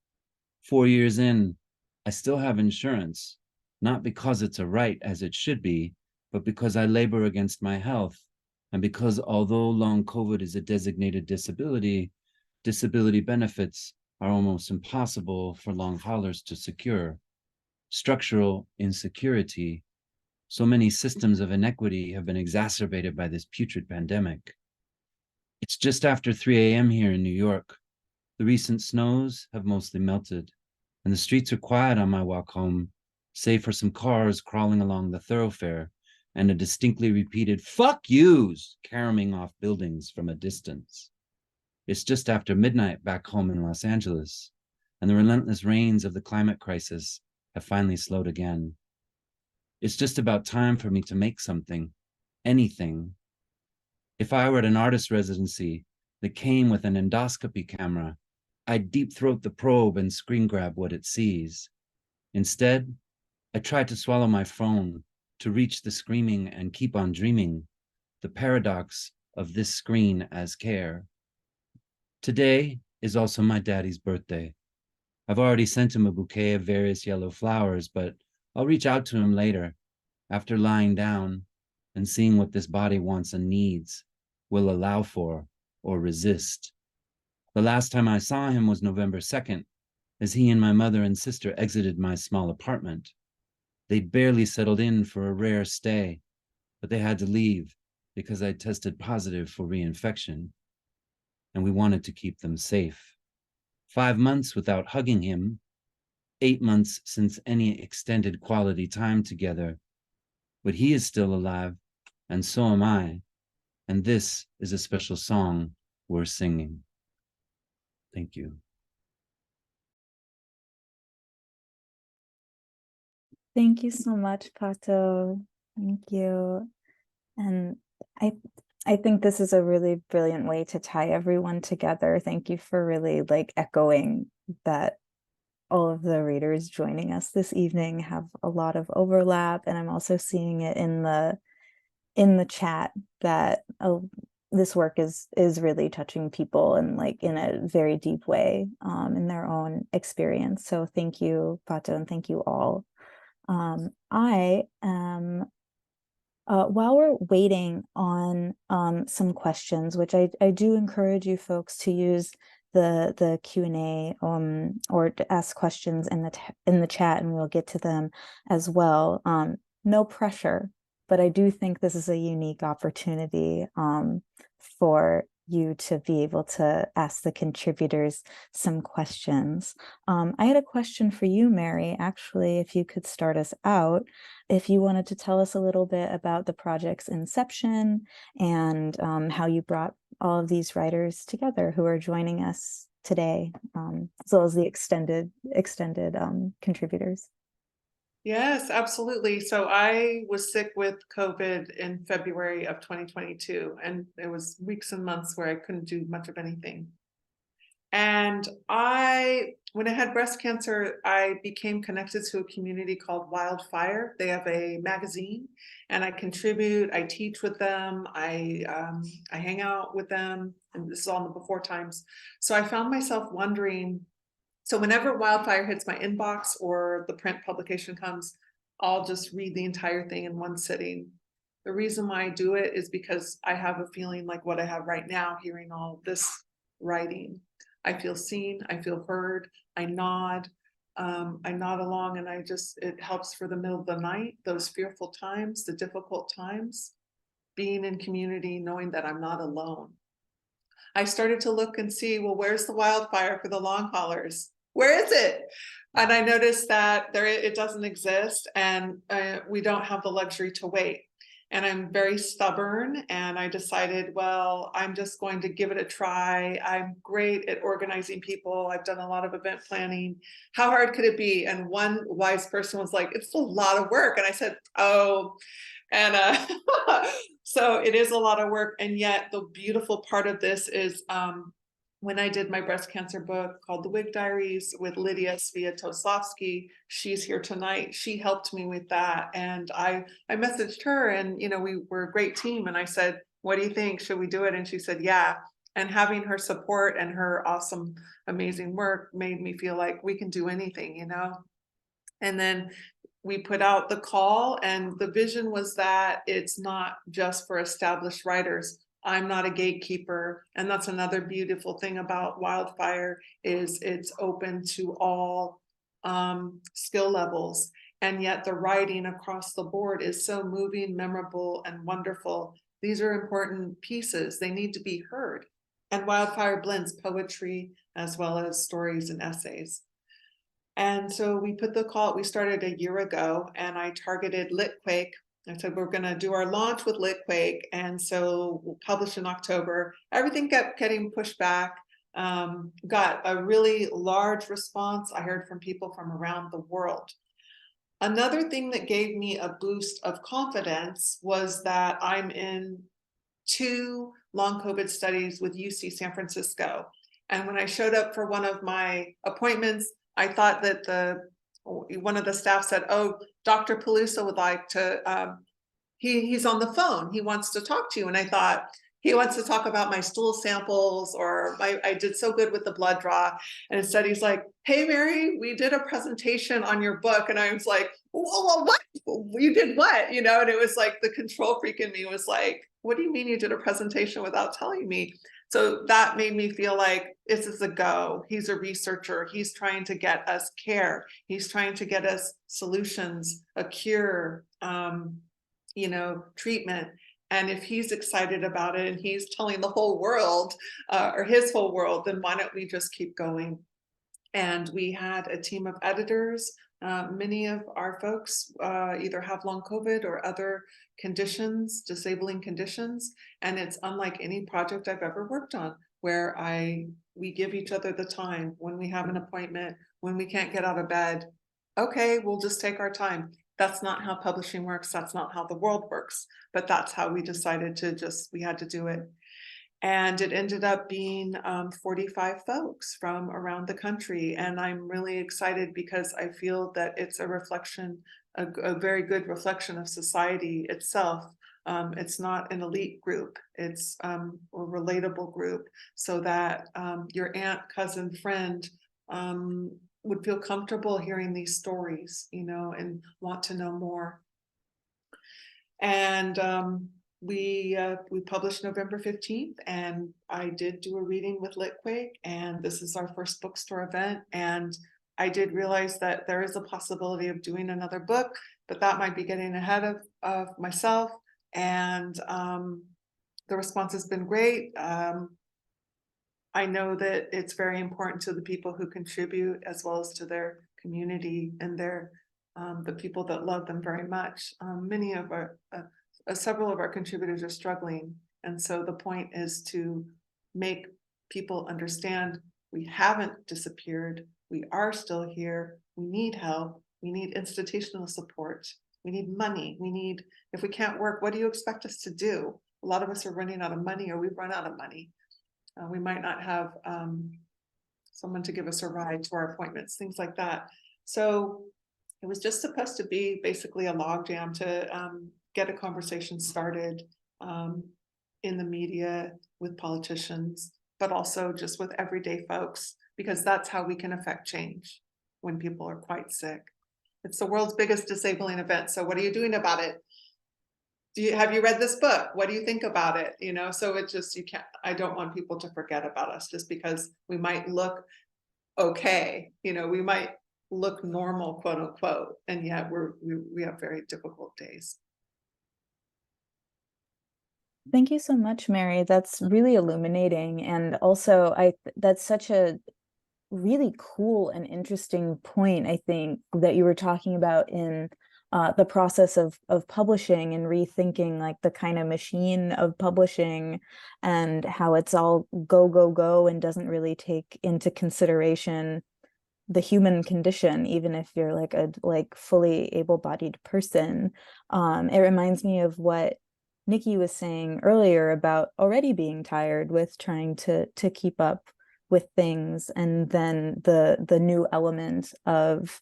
4 years in, I still have insurance, not because it's a right as it should be, but because I labor against my health, and because although long COVID is a designated disability, disability benefits are almost impossible for long haulers to secure. Structural insecurity, so many systems of inequity have been exacerbated by this putrid pandemic. It's just after 3 a.m. here in New York. The recent snows have mostly melted, and the streets are quiet on my walk home, save for some cars crawling along the thoroughfare and a distinctly repeated "fuck yous" caroming off buildings from a distance. It's just after midnight back home in Los Angeles, and the relentless rains of the climate crisis have finally slowed again. It's just about time for me to make something, anything. If I were at an artist residency that came with an endoscopy camera, I'd deep throat the probe and screen grab what it sees. Instead, I tried to swallow my phone, to reach the screaming and keep on dreaming, the paradox of this screen as care. Today is also my daddy's birthday. I've already sent him a bouquet of various yellow flowers, but I'll reach out to him later, after lying down and seeing what this body wants and needs, will allow for or resist. The last time I saw him was November 2nd, as he and my mother and sister exited my small apartment. They'd barely settled in for a rare stay, but they had to leave because I tested positive for reinfection, and we wanted to keep them safe. 5 months without hugging him, 8 months since any extended quality time together, but he is still alive, and so am I, and this is a special song we're singing. Thank you. Thank you so much, Pato. Thank you. And I think this is a really brilliant way to tie everyone together. Thank you for really like echoing that all of the readers joining us this evening have a lot of overlap. And I'm also seeing it in the chat that this work is really touching people and like in a very deep way in their own experience. So thank you, Pato, and thank you all. I am while we're waiting on some questions, which I do encourage you folks to use the Q&A or to ask questions in the chat, and we'll get to them as well. No pressure, but I do think this is a unique opportunity for you to be able to ask the contributors some questions. I had a question for you, Mary, actually, if you could start us out, if you wanted to tell us a little bit about the project's inception and how you brought all of these writers together who are joining us today, as well as the extended contributors. Yes, absolutely. So I was sick with COVID in February of 2022, and it was weeks and months where I couldn't do much of anything. And when I had breast cancer, I became connected to a community called Wildfire. They have a magazine, and I contribute. I teach with them. I hang out with them, and this is all in the before times. So I found myself wondering. So whenever Wildfire hits my inbox or the print publication comes, I'll just read the entire thing in one sitting. The reason why I do it is because I have a feeling like what I have right now, hearing all this writing. I feel seen, I feel heard, I nod along, and it helps for the middle of the night, those fearful times, the difficult times, being in community, knowing that I'm not alone. I started to look and see, well, where's the Wildfire for the long haulers? Where is it? And I noticed that it doesn't exist, and we don't have the luxury to wait. And I'm very stubborn, and I decided, well, I'm just going to give it a try. I'm great at organizing people. I've done a lot of event planning. How hard could it be? And one wise person was like, it's a lot of work. And I said, oh, and so it is a lot of work. And yet the beautiful part of this is when I did my breast cancer book called The Wig Diaries with Lydia Sviatoslavsky, she's here tonight. She helped me with that. And I messaged her, and we were a great team. And I said, what do you think? Should we do it? And she said, yeah. And having her support and her awesome, amazing work made me feel like we can do anything, And then we put out the call, and the vision was that it's not just for established writers. I'm not a gatekeeper. And that's another beautiful thing about Wildfire is it's open to all skill levels. And yet the writing across the board is so moving, memorable, and wonderful. These are important pieces. They need to be heard. And Wildfire blends poetry as well as stories and essays. And so we started a year ago, and I targeted Litquake. I said, we're going to do our launch with Litquake. And so we'll publish in October. Everything kept getting pushed back. Got a really large response. I heard from people from around the world. Another thing that gave me a boost of confidence was that I'm in 2 long COVID studies with UC San Francisco. And when I showed up for one of my appointments, I thought that one of the staff said, oh, Dr. Peluso would like to, he's on the phone. He wants to talk to you. And I thought, he wants to talk about my stool samples, or I did so good with the blood draw. And instead he's like, hey, Mary, we did a presentation on your book. And I was like, whoa, what? You did what? And it was like the control freak in me was like, what do you mean you did a presentation without telling me? So that made me feel like this is a go. He's a researcher. He's trying to get us care. He's trying to get us solutions, a cure, treatment. And if he's excited about it and he's telling the whole world or his whole world, then why don't we just keep going? And we had a team of editors. Many of our folks either have long COVID or other conditions, disabling conditions. And it's unlike any project I've ever worked on, where we give each other the time when we have an appointment, when we can't get out of bed. Okay, we'll just take our time. That's not how publishing works. That's not how the world works. But that's how we decided we had to do it. And it ended up being 45 folks from around the country. And I'm really excited because I feel that it's a reflection, a very good reflection of society itself. It's not an elite group, it's a relatable group, so that your aunt, cousin, friend would feel comfortable hearing these stories, and want to know more. And we published November 15th, and I did do a reading with Litquake, and this is our first bookstore event. And I did realize that there is a possibility of doing another book, but that might be getting ahead of myself. And The response has been great. I know that it's very important to the people who contribute, as well as to their community and their the people that love them very much. Many of our several of our contributors are struggling, and so the point is to make people understand we haven't disappeared. We are still here. We need help. We need institutional support. We need money. We need, if we can't work, what do you expect us to do? A lot of us are running out of money, or we've run out of money. We might not have someone to give us a ride to our appointments, things like that. So it was just supposed to be basically a logjam to get a conversation started in the media with politicians, but also just with everyday folks, because that's how we can affect change when people are quite sick. It's the world's biggest disabling event. So what are you doing about it? Have you read this book? What do you think about it? You know, so it just, you can't, I don't want people to forget about us just because we might look okay, you know, we might look normal, quote unquote, and yet we have very difficult days. Thank you so much, Mary. That's really illuminating. And also, that's such a really cool and interesting point, I think, that you were talking about in the process of publishing and rethinking like the kind of machine of publishing and how it's all go, go, go and doesn't really take into consideration the human condition, even if you're like a fully able-bodied person. It reminds me of what Nikki was saying earlier about already being tired with trying to keep up with things, and then the new element of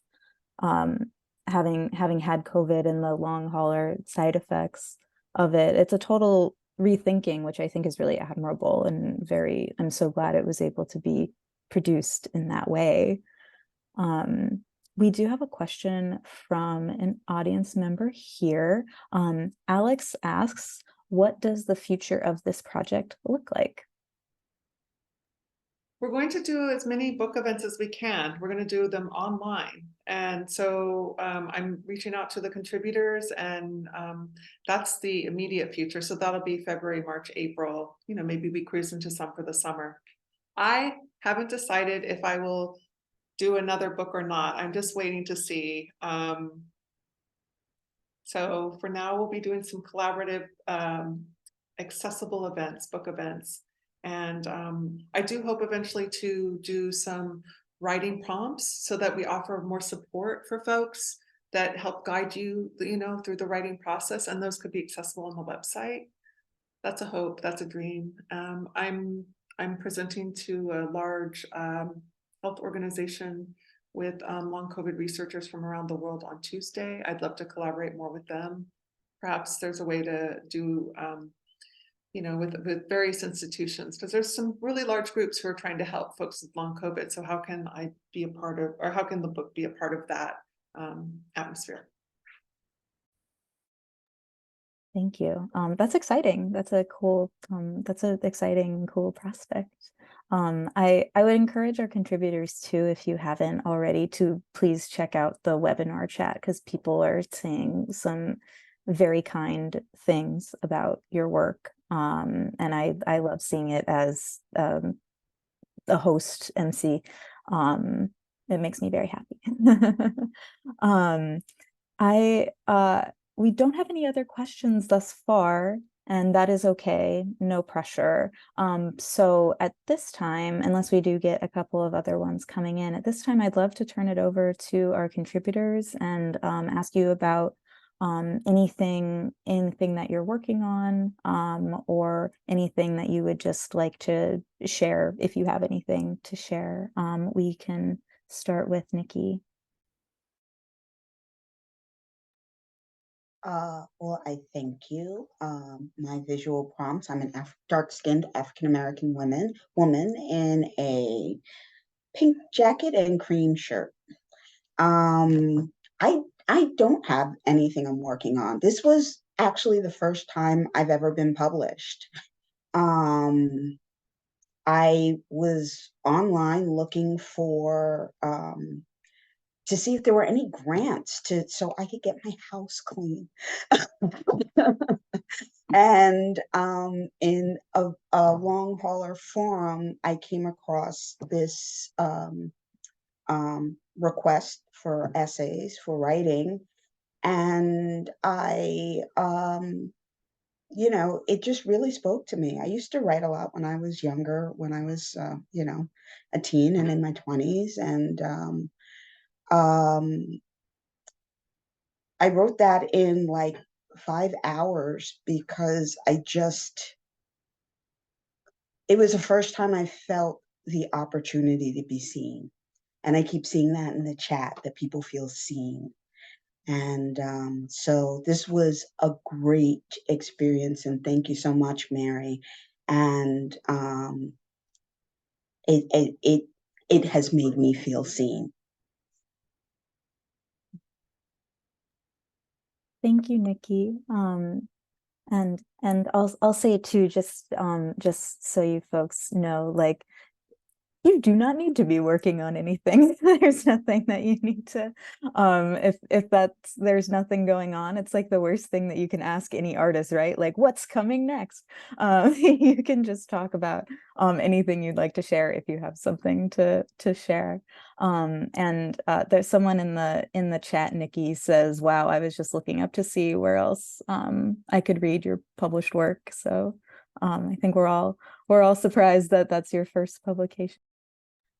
having had COVID and the long hauler side effects of it. It's a total rethinking, which I think is really admirable and I'm so glad it was able to be produced in that way. We do have a question from an audience member here. Alex asks, what does the future of this project look like? We're going to do as many book events as we can. We're going to do them online. And so I'm reaching out to the contributors, and that's the immediate future. So that'll be February, March, April, you know, maybe we cruise into some for the summer. I haven't decided if I will do another book or not. I'm just waiting to see. So for now, we'll be doing some collaborative, accessible events, book events. And I do hope eventually to do some writing prompts so that we offer more support for folks that help guide you, you know, through the writing process. And those could be accessible on the website. That's a hope, that's a dream. I'm presenting to a large health organization with long COVID researchers from around the world on Tuesday. I'd love to collaborate more with them. Perhaps there's a way to do, you know, with various institutions, because there's some really large groups who are trying to help folks with long COVID. So how can I be a part of, or how can the book be a part of that atmosphere? Thank you. That's exciting. That's a cool, that's an exciting, cool prospect. I would encourage our contributors too, if you haven't already, to please check out the webinar chat, because people are saying some very kind things about your work. And I love seeing it as a host MC. It makes me very happy. We don't have any other questions thus far, and that is okay, no pressure. So at this time, unless we do get a couple of other ones coming in, at this time, I'd love to turn it over to our contributors and ask you about anything that you're working on, or anything that you would just like to share. If you have anything to share, we can start with Nikki. Well, I thank you. My visual prompts, I'm an dark-skinned African-American woman in a pink jacket and cream shirt. I don't have anything I'm working on. This was actually the first time I've ever been published. I was online looking for to see if there were any grants so I could get my house clean. And in a long hauler forum, I came across this request for essays for writing. And it just really spoke to me. I used to write a lot when I was younger, when I was, a teen and in my 20s. And I wrote that in like 5 hours because it was the first time I felt the opportunity to be seen. And I keep seeing that in the chat, that people feel seen. And so this was a great experience. And thank you so much, Mary. And it has made me feel seen. Thank you, Nikki. And I'll say too, just so you folks know, like, you do not need to be working on anything. There's nothing that you need to, if there's nothing going on, it's like the worst thing that you can ask any artist, right? Like, what's coming next? You can just talk about anything you'd like to share if you have something to share. And there's someone in the chat, Nikki says, wow, I was just looking up to see where else I could read your published work. So I think we're all surprised that that's your first publication.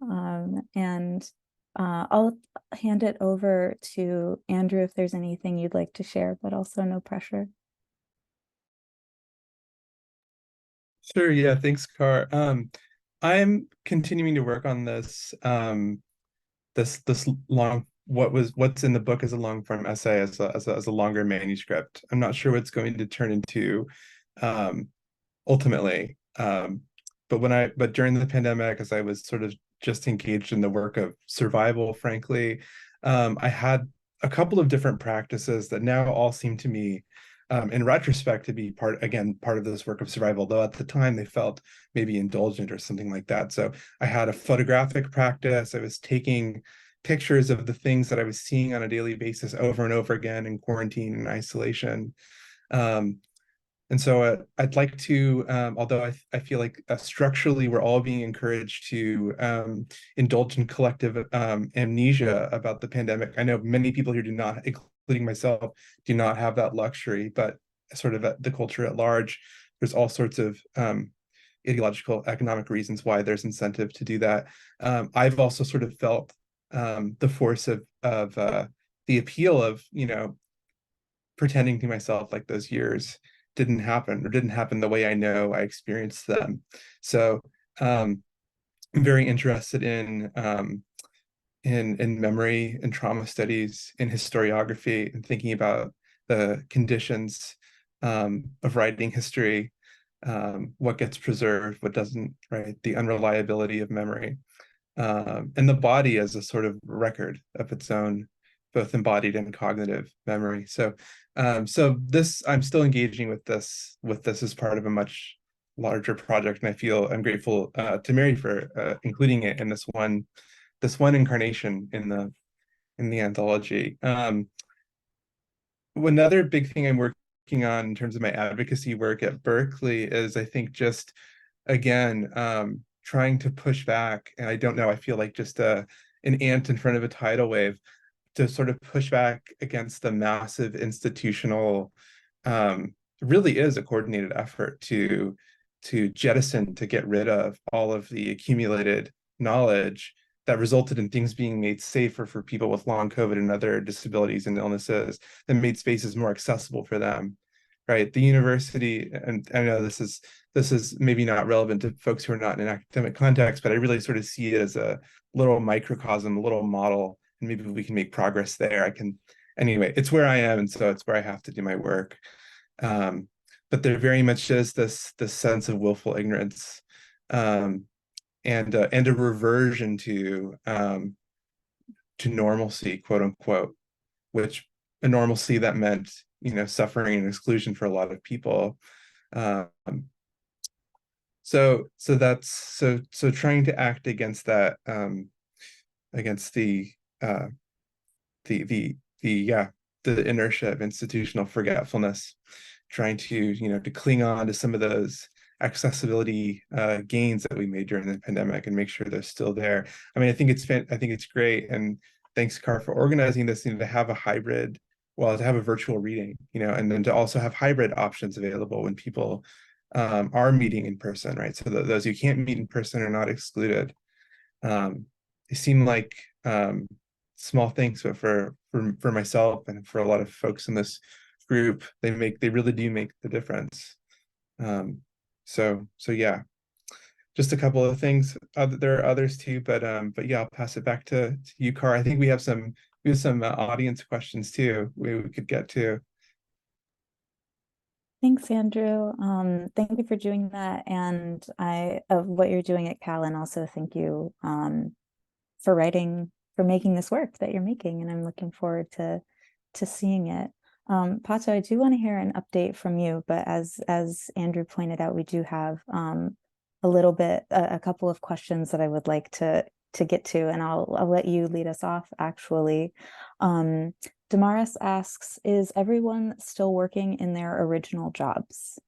And I'll hand it over to Andrew if there's anything you'd like to share, but also no pressure. Sure, yeah, thanks, Car. I'm continuing to work on this this long what's in the book as a long form essay as a longer manuscript. I'm not sure what it's going to turn into ultimately. But during the pandemic, as I was sort of just engaged in the work of survival, frankly, I had a couple of different practices that now all seem to me, in retrospect, to be part of this work of survival, though at the time they felt maybe indulgent or something like that. So I had a photographic practice. I was taking pictures of the things that I was seeing on a daily basis over and over again in quarantine and isolation. And so I'd like to, although I feel like structurally we're all being encouraged to indulge in collective amnesia about the pandemic. I know many people here do not, including myself, do not have that luxury, but sort of the culture at large, there's all sorts of ideological, economic reasons why there's incentive to do that. I've also sort of felt the force of the appeal of, pretending to myself like those years didn't happen the way I know I experienced them. So I'm very interested in memory and trauma studies, in historiography, and thinking about the conditions of writing history, what gets preserved, what doesn't, right? The unreliability of memory, and the body as a sort of record of its own, both embodied and cognitive memory. So this, I'm still engaging with this as part of a much larger project, and I'm grateful to Mary for including it in this one incarnation in the anthology. Another big thing I'm working on in terms of my advocacy work at Berkeley is, I think, just again trying to push back, and I don't know, I feel like just an ant in front of a tidal wave, to sort of push back against the massive institutional, really is a coordinated effort to jettison, to get rid of all of the accumulated knowledge that resulted in things being made safer for people with long COVID and other disabilities and illnesses, that made spaces more accessible for them, right? The university, and I know this is maybe not relevant to folks who are not in an academic context, but I really sort of see it as a little microcosm, a little model, and maybe we can make progress there. Anyway, it's where I am, and so it's where I have to do my work. But there very much is this sense of willful ignorance, and a reversion to normalcy, quote unquote, which a normalcy that meant, suffering and exclusion for a lot of people. So trying to act against that, against the the inertia of institutional forgetfulness, trying to to cling on to some of those accessibility gains that we made during the pandemic and make sure they're still there. I mean, I think it's great, and thanks, Car, for organizing this. To have a hybrid, well, to have a virtual reading, and then to also have hybrid options available when people are meeting in person, right? So those who can't meet in person are not excluded. They seem like small things, but for myself and for a lot of folks in this group, they really do make the difference. So yeah, just a couple of things. There are others too, but yeah, I'll pass it back to you, Car. I think we have some audience questions too we could get to. Thanks, Andrew. Thank you for doing that, and of what you're doing at Cal, and also thank you for making this work that you're making, and I'm looking forward to seeing it. Pato, I do want to hear an update from you, but as Andrew pointed out, we do have a couple of questions that I would like to get to, and I'll let you lead us off, actually. Damaris asks, is everyone still working in their original jobs?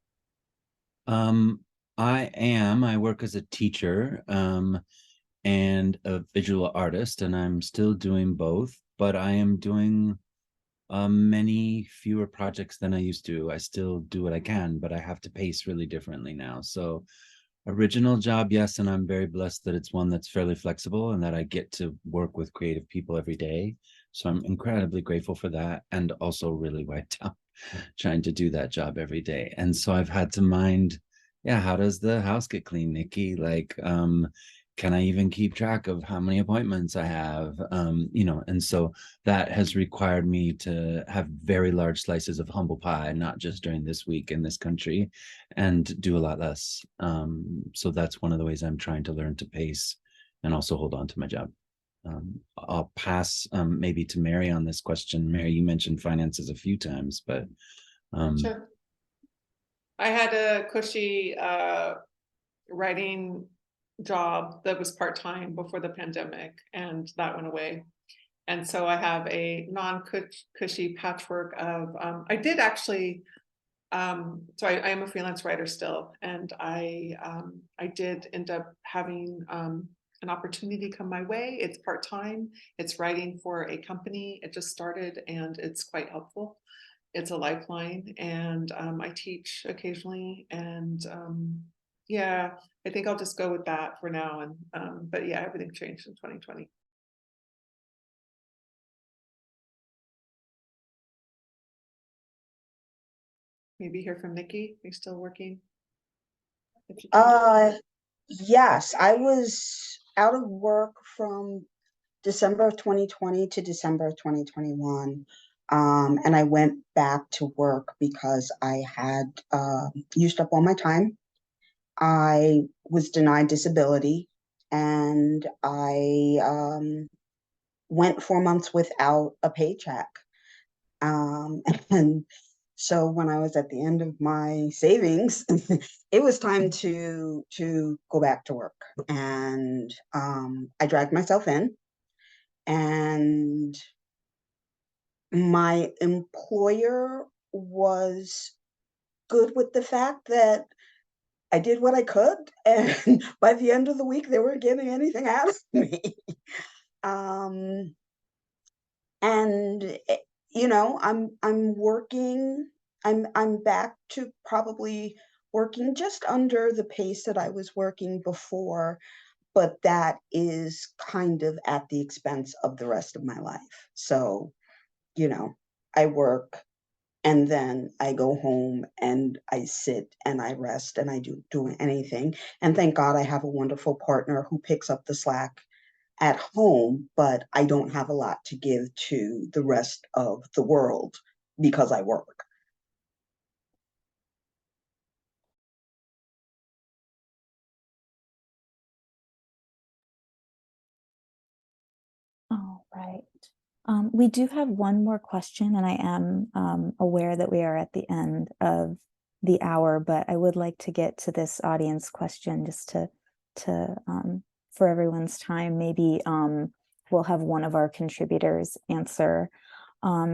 I am. I work as a teacher and a visual artist, and I'm still doing both, but I am doing many fewer projects than I used to. I still do what I can, but I have to pace really differently now. So original job, yes, and I'm very blessed that it's one that's fairly flexible and that I get to work with creative people every day. So I'm incredibly grateful for that, and also really wiped out trying to do that job every day. And so I've had to mind, yeah, how does the house get clean, Nikki? Like, can I even keep track of how many appointments I have? And so that has required me to have very large slices of humble pie, not just during this week in this country, and do a lot less. So that's one of the ways I'm trying to learn to pace and also hold on to my job. I'll pass maybe to Mary on this question. Mary, you mentioned finances a few times, but Sure. I had a cushy writing job that was part-time before the pandemic, and that went away. And so I have a non-cushy patchwork of I did actually so I am a freelance writer still, and I did end up having an opportunity come my way. It's part-time. It's writing for a company. It just started, and it's quite helpful. It's a lifeline, and I teach occasionally, and yeah, I think I'll just go with that for now. And but yeah, everything changed in 2020. Maybe hear from Nikki. Are you still working? Yes, I was out of work from December of 2020 to December of 2021. And I went back to work because I had used up all my time. I was denied disability, and I went 4 months without a paycheck. And so when I was at the end of my savings, it was time to go back to work. And I dragged myself in, and my employer was good with the fact that I did what I could, and by the end of the week, they weren't getting anything out of me. Um, and I'm working. I'm back to probably working just under the pace that I was working before, but that is kind of at the expense of the rest of my life. So, I work, and then I go home and I sit and I rest and I do anything. And thank God I have a wonderful partner who picks up the slack at home, but I don't have a lot to give to the rest of the world because I work. All right. We do have one more question, and I am aware that we are at the end of the hour, but I would like to get to this audience question just to for everyone's time. Maybe we'll have one of our contributors answer.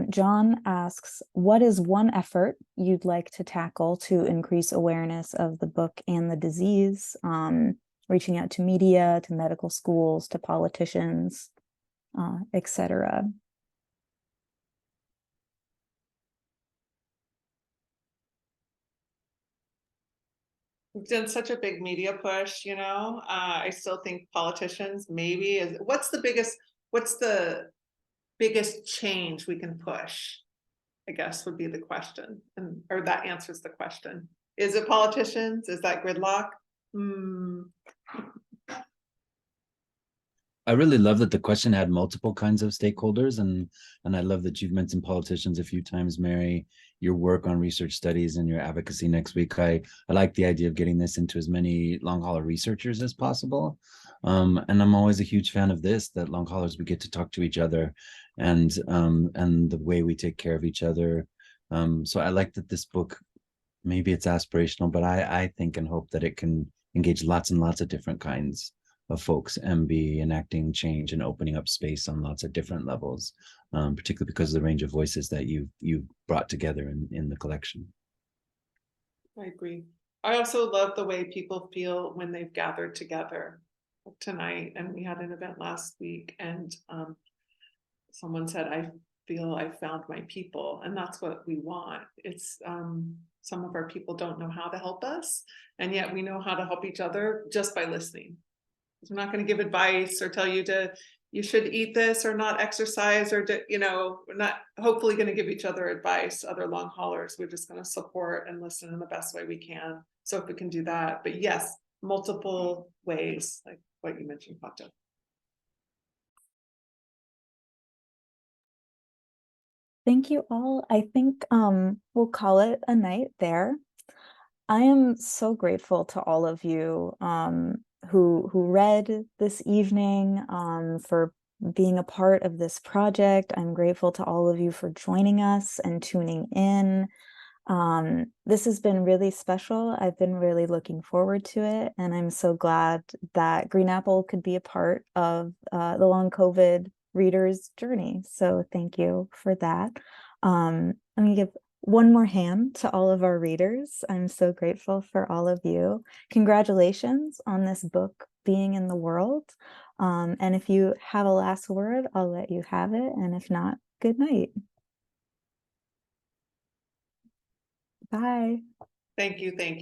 John asks, what is one effort you'd like to tackle to increase awareness of the book and the disease? Reaching out to media, to medical schools, to politicians, etc. We've done such a big media push, I still think politicians maybe what's the biggest change we can push, I guess would be the question, or that answers the question. Is it politicians? Is that gridlock? I really love that the question had multiple kinds of stakeholders, and I love that you've mentioned politicians a few times, Mary. Your work on research studies and your advocacy next week. I like the idea of getting this into as many long hauler researchers as possible. And I'm always a huge fan of this, that long haulers, we get to talk to each other and the way we take care of each other. So I like that this book, maybe it's aspirational, but I think and hope that it can engage lots and lots of different kinds of folks and be enacting change and opening up space on lots of different levels, particularly because of the range of voices that you've brought together in the collection. I agree. I also love the way people feel when they've gathered together tonight. And we had an event last week, and someone said, I feel I found my people, and that's what we want. It's some of our people don't know how to help us, and yet we know how to help each other just by listening. We're not going to give advice or tell you you should eat this or not exercise, or we're not hopefully going to give each other advice, other long haulers. We're just going to support and listen in the best way we can. So if we can do that, but yes, multiple ways, like what you mentioned, Pato. Thank you all. I think we'll call it a night there. I am so grateful to all of you who read this evening, for being a part of this project. I'm grateful to all of you for joining us and tuning in. This has been really special. I've been really looking forward to it, and I'm so glad that Green Apple could be a part of the long COVID readers' journey. So thank you for that. I'm gonna give one more hand to all of our readers. I'm so grateful for all of you. Congratulations on this book being in the world. And if you have a last word, I'll let you have it. And if not, good night. Bye. Thank you. Thank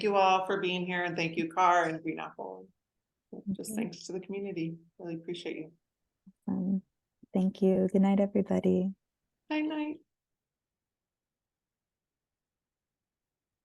you all for being here, and thank you, Car and Green Apple. Just thanks to the community. Really appreciate you. Thank you. Good night, everybody. Night.